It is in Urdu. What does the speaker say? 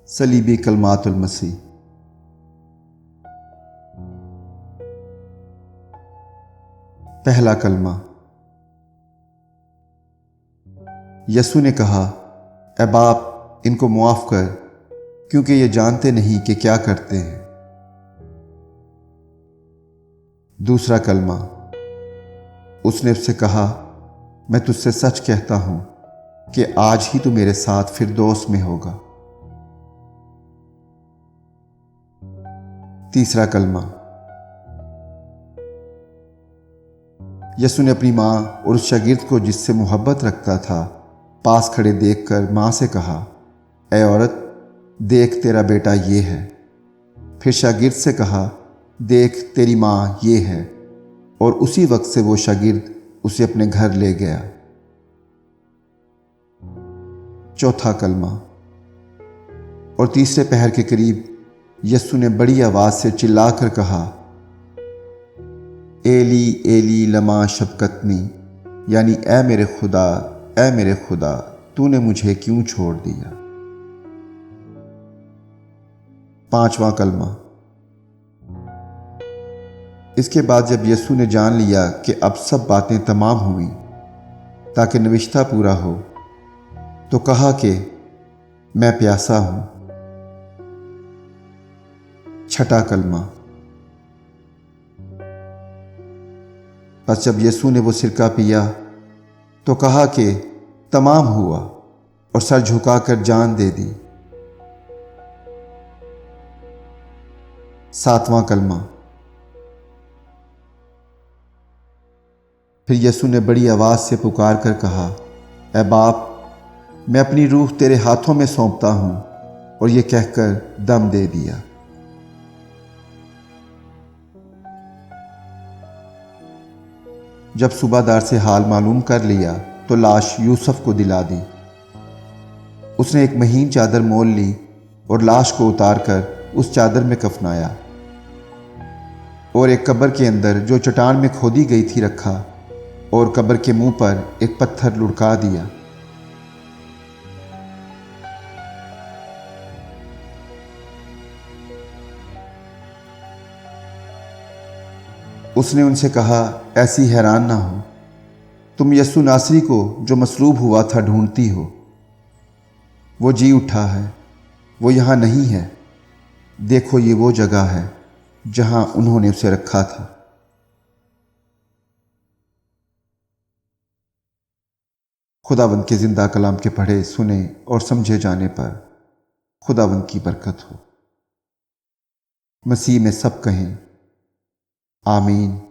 صلیبی کلمات المسیح۔ پہلا کلمہ۔ یسوع نے کہا، اے باپ، ان کو معاف کر، کیونکہ یہ جانتے نہیں کہ کیا کرتے ہیں۔ دوسرا کلمہ۔ اس نے اس سے کہا، میں تجھ سے سچ کہتا ہوں کہ آج ہی تو میرے ساتھ فردوس میں ہوگا۔ تیسرا کلمہ۔ یسوع نے اپنی ماں اور اس شاگرد کو جس سے محبت رکھتا تھا پاس کھڑے دیکھ کر ماں سے کہا، اے عورت، دیکھ تیرا بیٹا یہ ہے۔ پھر شاگرد سے کہا، دیکھ تیری ماں یہ ہے، اور اسی وقت سے وہ شاگرد اسے اپنے گھر لے گیا۔ چوتھا کلمہ۔ اور تیسرے پہر کے قریب یسوع نے بڑی آواز سے چلا کر کہا، ایلی ایلی لما شبقتنی، یعنی اے میرے خدا تو نے مجھے کیوں چھوڑ دیا۔ پانچواں کلمہ۔ اس کے بعد جب یسوع نے جان لیا کہ اب سب باتیں تمام ہوئیں تاکہ نوشتہ پورا ہو، تو کہا کہ میں پیاسا ہوں۔ چھٹا کلمہ۔ پس جب یسوع نے وہ سرکہ پیا تو کہا کہ تمام ہوا، اور سر جھکا کر جان دے دی۔ ساتواں کلمہ۔ پھر یسوع نے بڑی آواز سے پکار کر کہا، اے باپ، میں اپنی روح تیرے ہاتھوں میں سونپتا ہوں، اور یہ کہہ کر دم دے دیا۔ جب صوبہ دار سے حال معلوم کر لیا تو لاش یوسف کو دلا دی۔ اس نے ایک مہین چادر مول لی اور لاش کو اتار کر اس چادر میں کفنایا، اور ایک قبر کے اندر جو چٹان میں کھودی گئی تھی رکھا، اور قبر کے منہ پر ایک پتھر لڑکا دیا۔ اس نے ان سے کہا، ایسی حیران نہ ہو، تم یسوع ناصری کو جو مصلوب ہوا تھا ڈھونڈتی ہو۔ وہ جی اٹھا ہے، وہ یہاں نہیں ہے، دیکھو یہ وہ جگہ ہے جہاں انہوں نے اسے رکھا تھا۔ خداوند کے زندہ کلام کے پڑھے، سنے اور سمجھے جانے پر خداوند کی برکت ہو۔ مسیح میں سب کہیں آمین۔